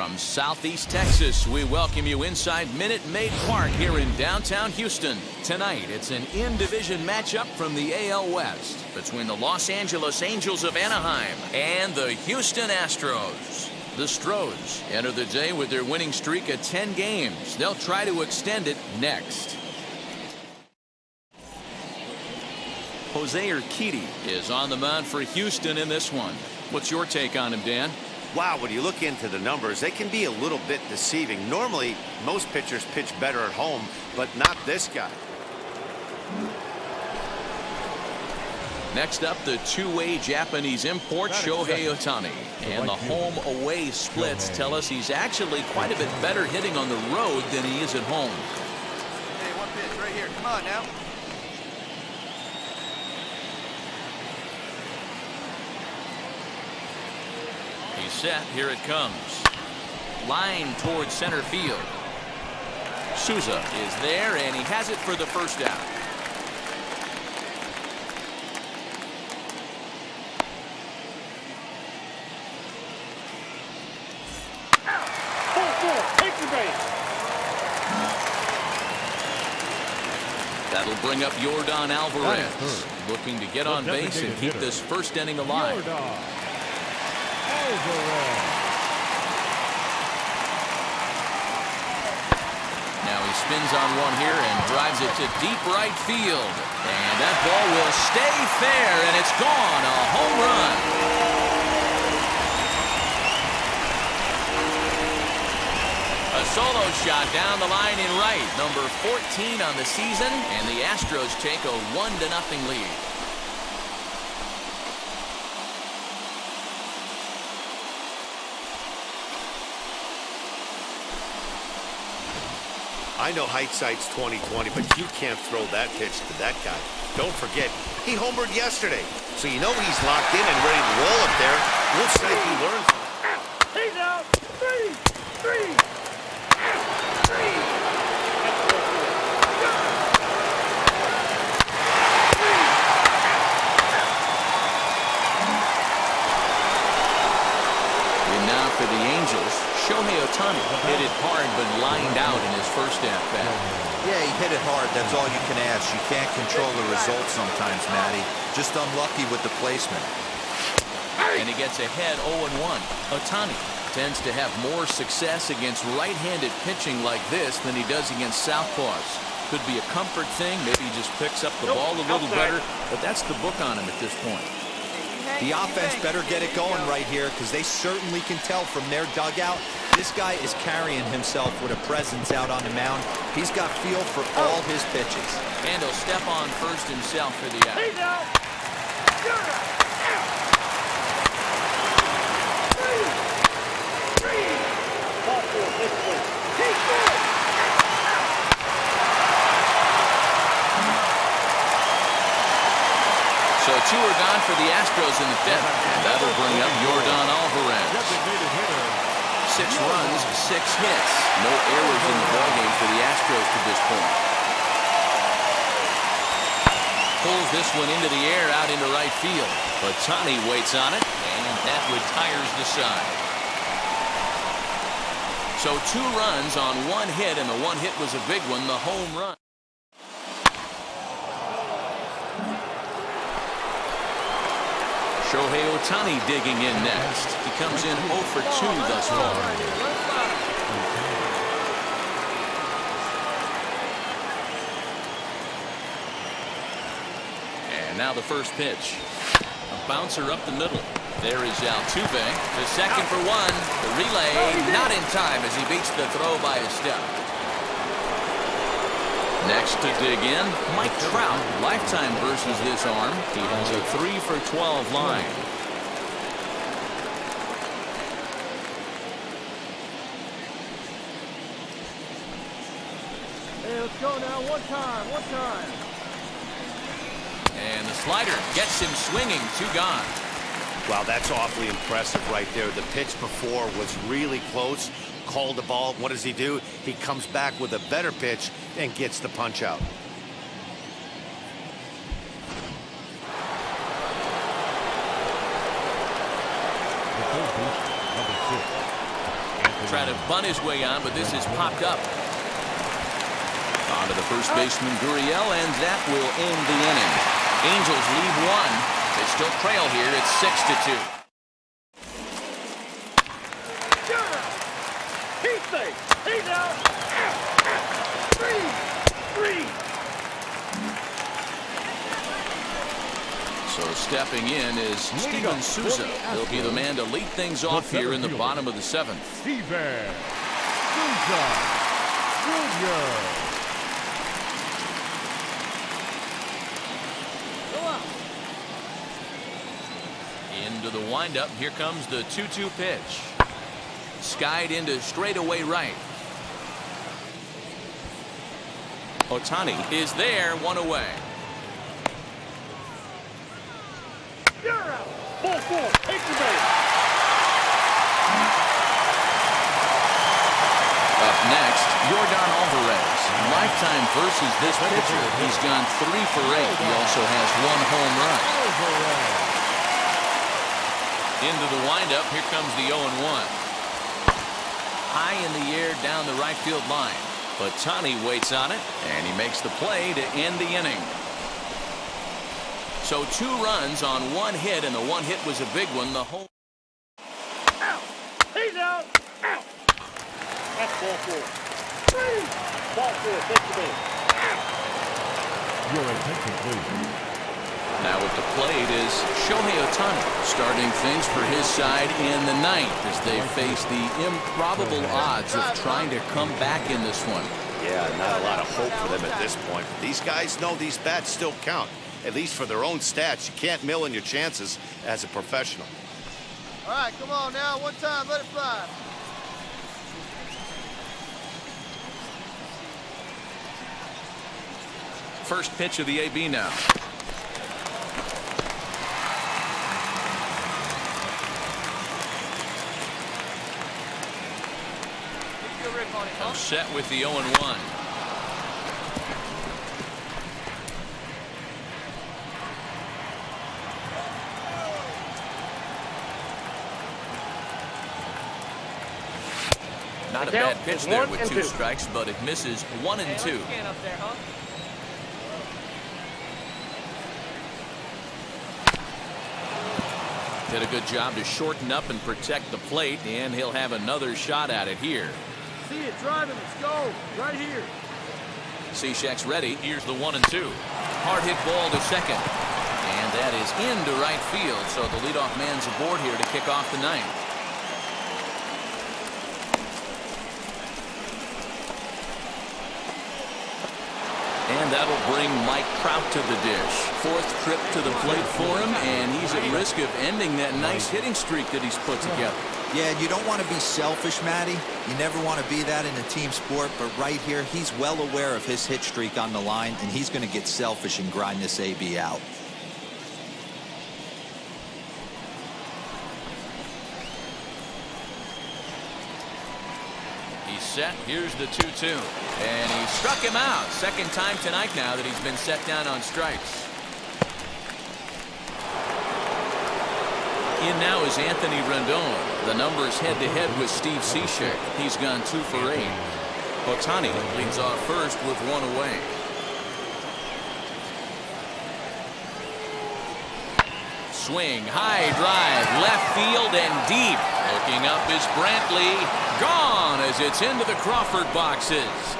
From Southeast Texas, we welcome you inside Minute Maid Park here in downtown Houston. Tonight, it's an in-division matchup from the AL West between the Los Angeles Angels of Anaheim and the Houston Astros. The Stros enter the day with their winning streak at 10 games. They'll try to extend it next. Jose Urquidy is on the mound for Houston in this one. What's your take on him, Dan? Wow, when you look into the numbers, they can be a little bit deceiving. Normally, most pitchers pitch better at home, but not this guy. Next up, the two-way Japanese import, Shohei Ohtani. And the home-away splits tell us he's actually quite a bit better hitting on the road than he is at home. Hey, one pitch right here. Come on now. He's set. Here it comes. Line towards center field. Souza is there, and he has it for the first out. That'll bring up Yordan Alvarez, looking to get on base and keep this first inning alive. Now he spins on one here and drives it to deep right field. And that ball will stay fair, and it's gone. A home run. A solo shot down the line in right. Number 14 on the season, and the Astros take a 1-0 lead. I know hindsight's 20/20, but you can't throw that pitch to that guy. Don't forget, he homered yesterday, so you know he's locked in and ready to roll up there. We'll see if he learns. He's out. Three. And now for the Angels, Shohei Ohtani hit it hard but lined out in his first at-bat. Yeah, he hit it hard. That's all you can ask. You can't control the results sometimes, Matty. Just unlucky with the placement. And he gets ahead 0-1. Ohtani tends to have more success against right-handed pitching like this than he does against southpaws. Could be a comfort thing. Maybe he just picks up the ball a little better, but that's the book on him at this point. The offense better get it going right here, because they certainly can tell from their dugout this guy is carrying himself with a presence out on the mound. He's got feel for all his pitches. And he'll step on first himself for the out. He's out. So two are gone for the Astros in the fifth. And that'll bring up Yordan Alvarez. 6 runs, 6 hits. No errors in the ballgame for the Astros to this point. Pulls this one into the air out into right field. But Ohtani waits on it, and that retires the side. So 2 runs on 1 hit, and the 1 hit was a big one, the home run. Shohei Ohtani digging in next. He comes in 0 for 2 thus far. And now the first pitch. A bouncer up the middle. There is Altuve. The second for 1. The relay not in time as he beats the throw by a step. Next to dig in, Mike Trout. Lifetime versus this arm. He has a 3 for 12 line. Hey, let's go now. One time. And the slider gets him swinging. 2 gone. Wow, that's awfully impressive right there. The pitch before was really close. Called the ball. What does he do? He comes back with a better pitch and gets the punch out. try to bunt his way on, but this has popped up. On to the first baseman, Gurriel, and that will end the inning. Angels lead one. They still trail here. It's 6-2. He's safe. He's out. 3. So stepping in is Steven Souza. He'll be the man to lead things off here in the bottom of the 7th. Steven Souza Jr. Into the windup. Here comes the 2-2 pitch. Skied into straightaway right. Ohtani is there, one away. You're out. Ball 4. Take the base. Up next, Yordan Alvarez. Lifetime versus this pitcher. He's gone 3 for 8. He also has 1 home run. Into the windup. Here comes the 0-1. High in the air down the right field line. Ohtani waits on it, and he makes the play to end the inning. So 2 runs on 1 hit, and the 1 hit was a big one. The home. Out. He's out. Out. That's ball 4. 3. Ball 4. Take the base. Your attention, please. Now at the plate is Shohei Ohtani, starting things for his side in the 9th as they face the improbable odds of trying to come back in this one. Yeah, not a lot of hope for them at this point. These guys know these bats still count, at least for their own stats. You can't mill in your chances as a professional. All right, come on now. One time, let it fly. First pitch of the AB now. Set with the 0-1. Not a bad pitch there with 2 strikes, but it misses 1 and 2. Did a good job to shorten up and protect the plate, and he'll have another shot at it here. See it driving. Let's go. Right here. Cishek's ready. Here's the 1 and 2. Hard hit ball to second. And that is into right field. So the leadoff man's aboard here to kick off the 9th. And that'll bring Mike Trout to the dish. 4th trip to the plate for him, and he's at risk of ending that nice hitting streak that he's put together. Yeah, you don't want to be selfish, Matty. You never want to be that in a team sport, but right here, he's well aware of his hit streak on the line, and he's going to get selfish and grind this AB out. He's set. Here's the 2-2. And he struck him out. 2nd time tonight now that he's been set down on strikes. In now is Anthony Rendon. The numbers head-to-head with Steve Cishek. He's gone 2 for 8. Ohtani leads off first with 1 away. Swing, high drive, left field and deep. Looking up is Brantley. Gone as it's into the Crawford boxes.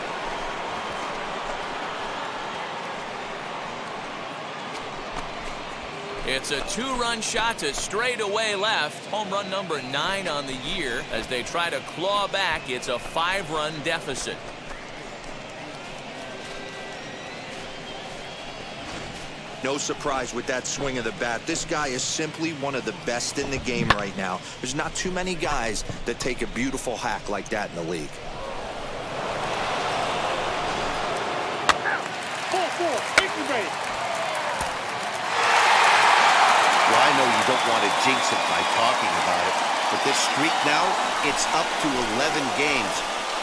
It's a 2-run shot to straightaway left. Home run number 9 on the year. As they try to claw back, it's a 5-run deficit. No surprise with that swing of the bat. This guy is simply one of the best in the game right now. There's not too many guys that take a beautiful hack like that in the league. Ball 4. Take the base. Well, I know you don't want to jinx it by talking about it, but this streak now, it's up to 11 games.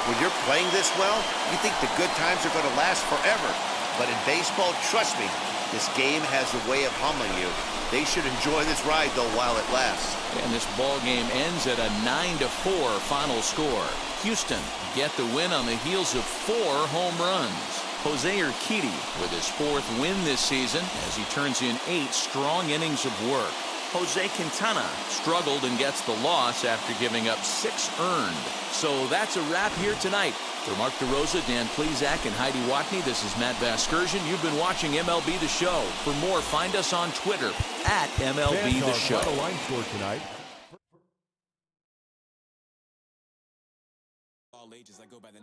When you're playing this well, you think the good times are going to last forever. But in baseball, trust me, This game has a way of humbling you. They should enjoy this ride, though, while it lasts. And this ball game ends at a 9-4 final score. Houston get the win on the heels of 4 home runs. Jose Urquidy with his 4th win this season as he turns in 8 strong innings of work. Jose Quintana struggled and gets the loss after giving up 6 earned. So that's a wrap here tonight. For Mark DeRosa, Dan Plezak, and Heidi Watney, this is Matt Vasgersian. You've been watching MLB The Show. For more, find us on Twitter at MLB The Show. Final line score tonight. All ages, I go by the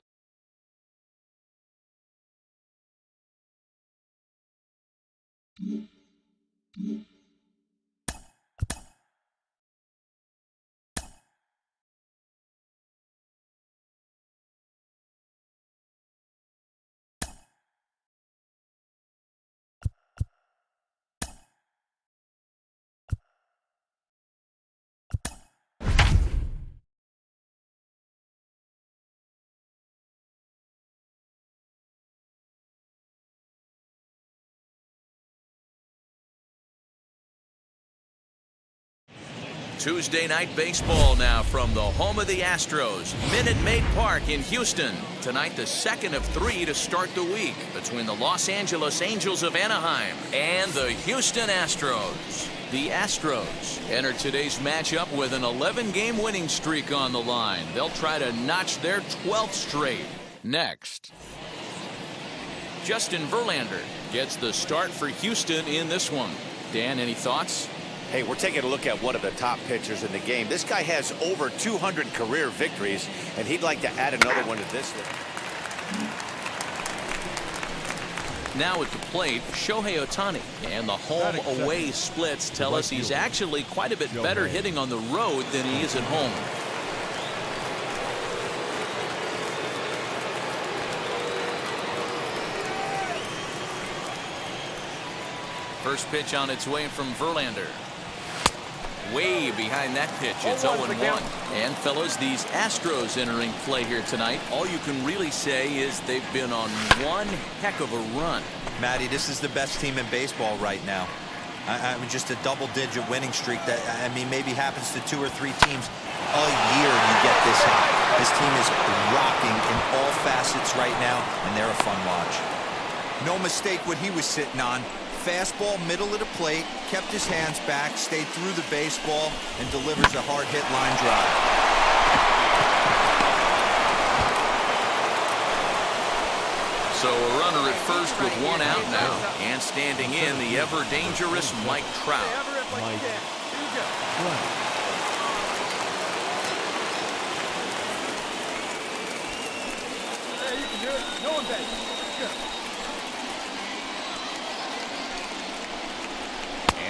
Tuesday night baseball now from the home of the Astros, Minute Maid Park in Houston. Tonight, the second of 3 to start the week between the Los Angeles Angels of Anaheim and the Houston Astros. The Astros enter today's matchup with an 11-game winning streak on the line. They'll try to notch their 12th straight. Next, Justin Verlander gets the start for Houston in this one. Dan, any thoughts? Hey, we're taking a look at one of the top pitchers in the game. This guy has over 200 career victories, and he'd like to add another one to this list. Now at the plate, Shohei Ohtani. And the home-away splits tell us he's actually quite a bit better hitting on the road than he is at home. First pitch on its way from Verlander. Way behind that pitch. It's 0-1. And fellas, these Astros entering play here tonight, all you can really say is they've been on one heck of a run. Matty, this is the best team in baseball right now. I mean, just a double-digit winning streak that, I mean, maybe happens to 2 or 3 teams a year you get this high. This team is rocking in all facets right now, and they're a fun watch. No mistake what he was sitting on. Fastball, middle of the plate, kept his hands back, stayed through the baseball, and delivers a hard-hit line drive. So a runner at first with 1 out now. And standing in, the ever-dangerous Mike Trout. Mike Trout. Hey, you can do it. No one base. Good.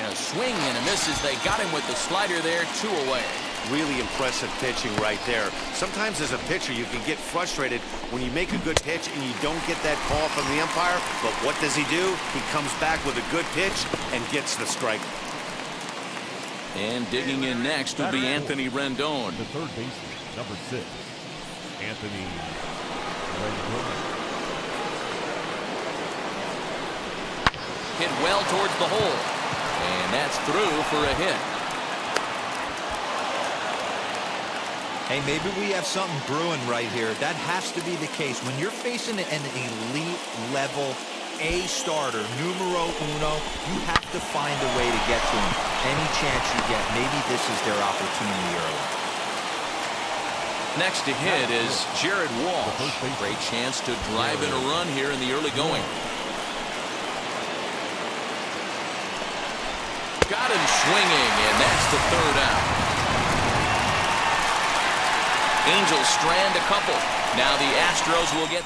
And a swing and a miss as they got him with the slider there, 2 away. Really impressive pitching right there. Sometimes as a pitcher, you can get frustrated when you make a good pitch and you don't get that call from the umpire. But what does he do? He comes back with a good pitch and gets the strike. And digging in next will be Anthony Rendon. The third baseman, number 6, Anthony Rendon. Hit well towards the hole. And that's through for a hit. Hey, maybe we have something brewing right here. That has to be the case. When you're facing an elite-level A starter, numero uno, you have to find a way to get to him. Any chance you get, maybe this is their opportunity early. Next to hit is Jared Walsh. Great chance to drive in a run here in the early going. Got him swinging, and that's the 3rd out. Angels strand a couple. Now the Astros will get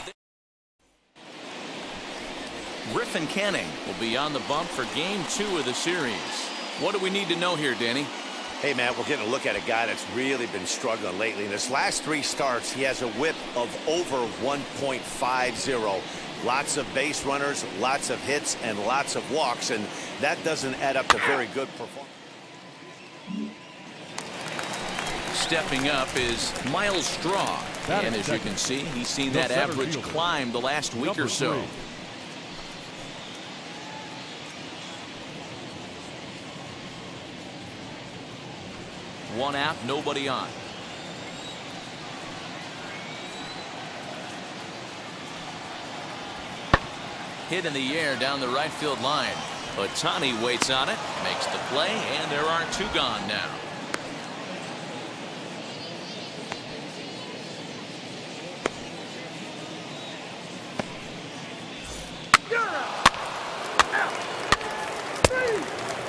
Griffin Canning will be on the bump for game 2 of the series. What do we need to know here, Danny? Hey, Matt, we're getting a look at a guy that's really been struggling lately. In his last 3 starts, he has a whip of over 1.50. Lots of base runners, lots of hits, and lots of walks, and that doesn't add up to very good performance. Stepping up is Miles Straw. And as you can see, he's seen that average climb the last week or so. 1 out, nobody on. Hit in the air down the right field line. Ohtani waits on it, makes the play, and there are 2 gone now.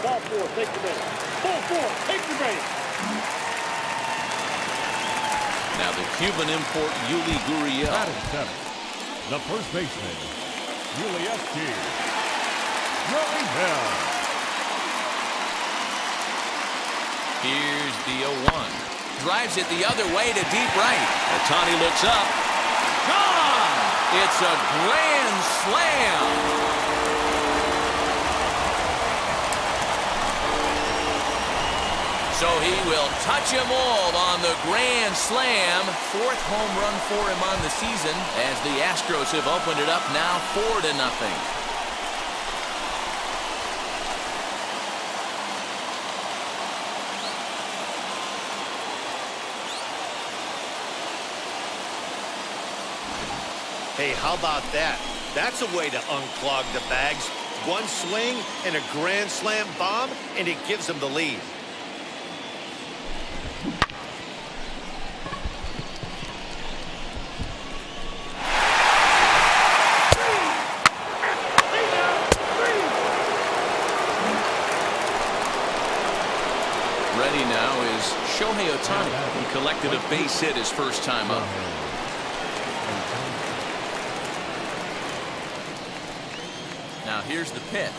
Ball 4, take the base. Ball 4, take the base. Now the Cuban import Yuli Gurriel. Batting seventh, the first baseman, Gurriel. Here's the 0-1. Drives it the other way to deep right. Ohtani looks up. Gone! It's a grand slam. So he will touch them all on the grand slam. 4th home run for him on the season as the Astros have opened it up now 4-0. Hey, how about that? That's a way to unclog the bags. One swing and a grand slam bomb, and it gives them the lead. Ready now is Shohei Ohtani. He collected a base hit his first time up. Now here's the pitch.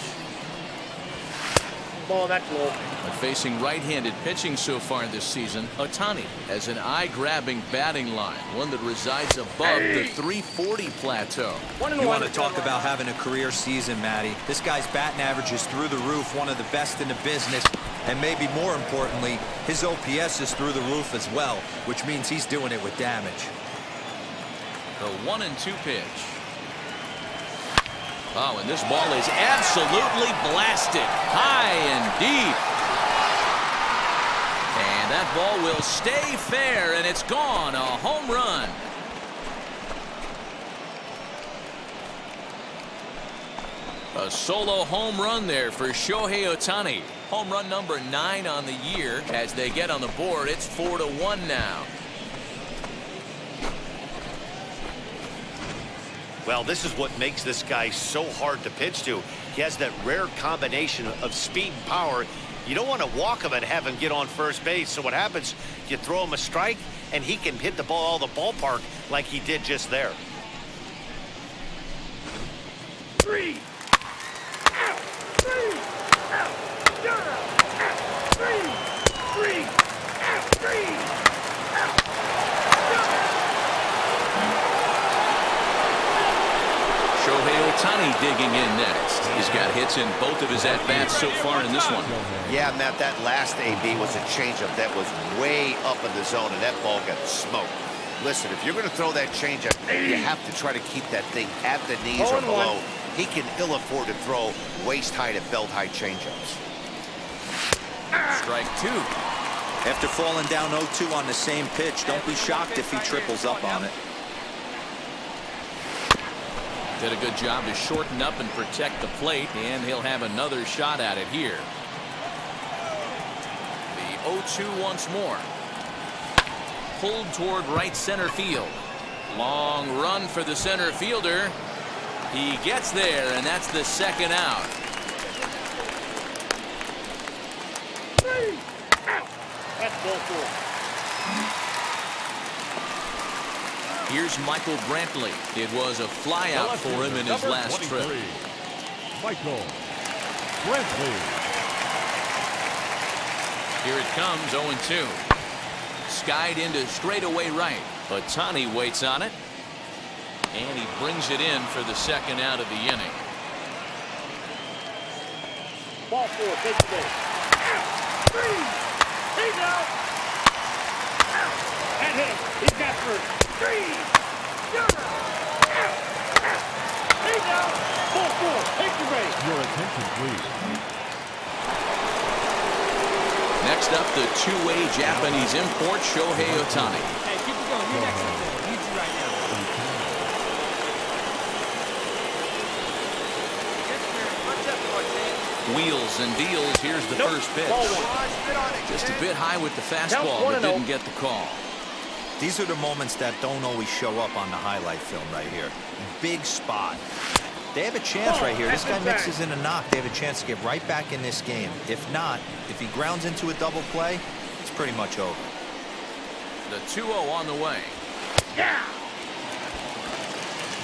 Ball, that's low. But facing right-handed pitching so far this season, Ohtani has an eye-grabbing batting line, one that resides above the 340 plateau. You want to talk about having a career season, Matty. This guy's batting average is through the roof, one of the best in the business. And maybe more importantly, his OPS is through the roof as well, which means he's doing it with damage. The 1-2 pitch. Oh, and this ball is absolutely blasted high and deep. And that ball will stay fair, and it's gone. A home run. A solo home run there for Shohei Ohtani. Home run number 9 on the year. As they get on the board, it's 4-1 now. Well, this is what makes this guy so hard to pitch to. He has that rare combination of speed and power. You don't want to walk him and have him get on first base. So what happens, you throw him a strike, and he can hit the ball out of the ballpark like he did just there. 3 out, 3 out, 3 out, 3 out. Shohei Ohtani digging in next. He's got hits in both of his at-bats so far in this one. Yeah, Matt, that last AB was a changeup that was way up in the zone, and that ball got smoked. Listen, if you're going to throw that changeup, you have to try to keep that thing at the knees or below. He can ill afford to throw waist-high to belt-high changeups. Strike 2. After falling down 0-2 on the same pitch, don't be shocked if he triples up on it. Did a good job to shorten up and protect the plate, and he'll have another shot at it here. The 0-2 once more. Pulled toward right center field. Long run for the center fielder. He gets there, and that's the second out. 3 out. That's ball 4. Here's Michael Brantley. It was a flyout for him in his last trip. Michael Brantley. Here it comes, 0-2. Skied into straightaway right. Ohtani waits on it. And he brings it in for the second out of the inning. Ball 4, take the base. Out. 3. He's out. Out. That hit him. He's got first. 3. You're out. Out. He's out. Ball 4, take the base. Your attention, please. Next Next up, the two-way Japanese import, Shohei Ohtani. Hey, keep it going. You're next up there. I need you right now. Wheels and deals. Here's the first pitch. Just a bit high with the fastball, but didn't get the call. These are the moments that don't always show up on the highlight film right here. Big spot. They have a chance right here. This guy mixes in a knock. They have a chance to get right back in this game. If not, if he grounds into a double play, it's pretty much over. The 2-0 on the way. Yeah.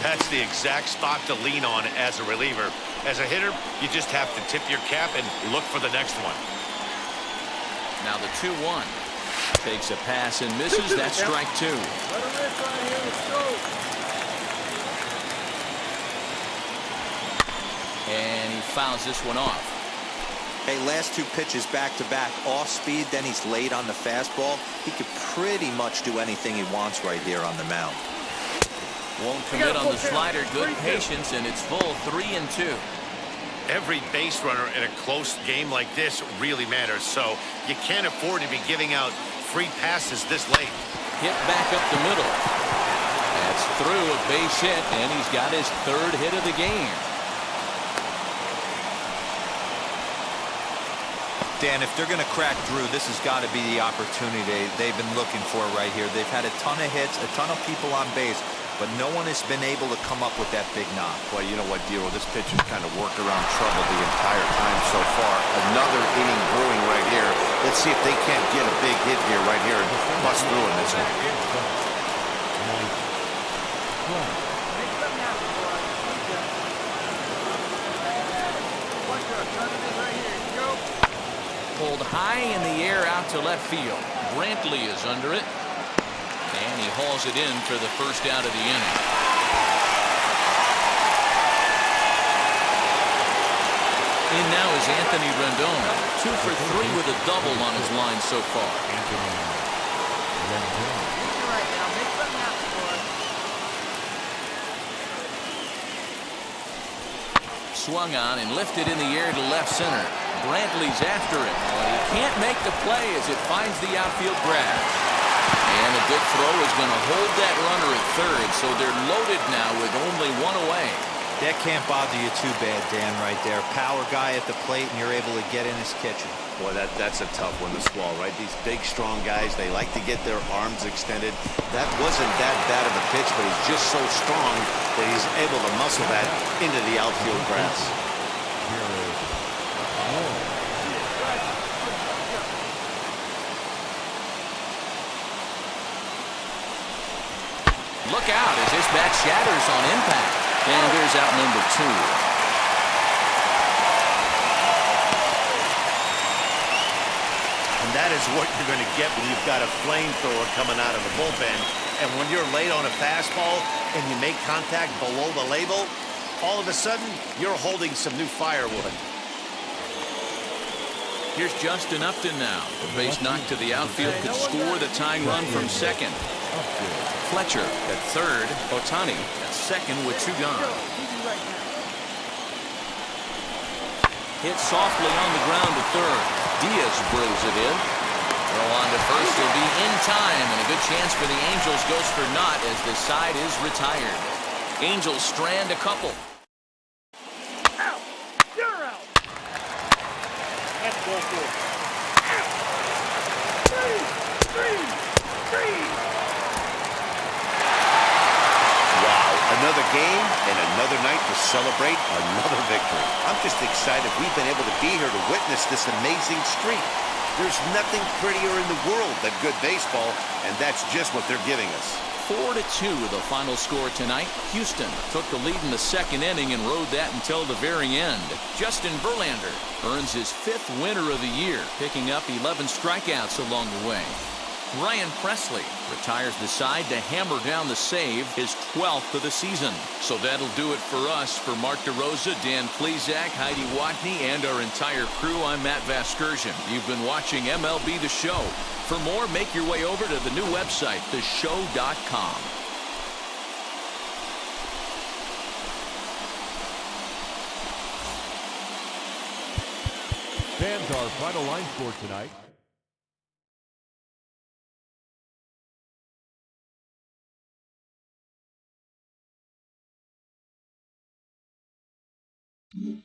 That's the exact spot to lean on as a reliever. As a hitter, you just have to tip your cap and look for the next one. Now the 2-1. Takes a pass and misses. That's strike two. Let him rip right here. Let's go. And he fouls this one off. Hey, last two pitches back-to-back, off speed, then he's late on the fastball. He could pretty much do anything he wants right here on the mound. Won't commit on the slider. Good patience, and it's full 3-2. Every base runner in a close game like this really matters, so you can't afford to be giving out free passes this late. Hit back up the middle. That's through a base hit, and he's got his third hit of the game. Dan, if they're going to crack through, this has got to be the opportunity they've been looking for right here. They've had a ton of hits, a ton of people on base, but no one has been able to come up with that big knock. Well, you know what, Dero, this pitcher's kind of worked around trouble the entire time so far. Another inning brewing right here. Let's see if they can't get a big hit here right here and bust through in this one. Pulled high in the air out to left field. Brantley is under it. And he hauls it in for the first out of the inning. In now is Anthony Rendon. 2 for 3 with a double on his line so far. Swung on and lifted in the air to left center. Brantley's after it, but he can't make the play as it finds the outfield grass. And a good throw is going to hold that runner at third, so they're loaded now with only one away. That can't bother you too bad, Dan, right there. Power guy at the plate, and you're able to get in his kitchen. Boy, that's a tough one to swallow, right? These big, strong guys, they like to get their arms extended. That wasn't that bad of a pitch, but he's just so strong that he's able to muscle that into the outfield grass. Look out as this bat shatters on impact. And here's out number 2. And that is what you're going to get when you've got a flamethrower coming out of the bullpen. And when you're late on a fastball and you make contact below the label, all of a sudden, you're holding some new firewood. Here's Justin Upton now. The base knock to the outfield could score the tying run from second. Fletcher at third. Ohtani at second with 2 gone. Hit softly on the ground to third. Diaz brings it in. Throw on to first. He'll be in time, and a good chance for the Angels goes for naught as the side is retired. Angels strand a couple. Out. You're out. That's ball 4. Out. 3. Another game and another night to celebrate another victory. I'm just excited we've been able to be here to witness this amazing streak. There's nothing prettier in the world than good baseball, and that's just what they're giving us. 4-2 the final score tonight. Houston took the lead in the second inning and rode that until the very end. Justin Verlander earns his 5th winner of the year, picking up 11 strikeouts along the way. Ryan Presley retires the side to hammer down the save, his 12th of the season. So that'll do it for us. For Mark DeRosa, Dan Plesac, Heidi Watney, and our entire crew, I'm Matt Vasgersian. You've been watching MLB The Show. For more, make your way over to the new website, theshow.com. Fans, our final line score tonight. you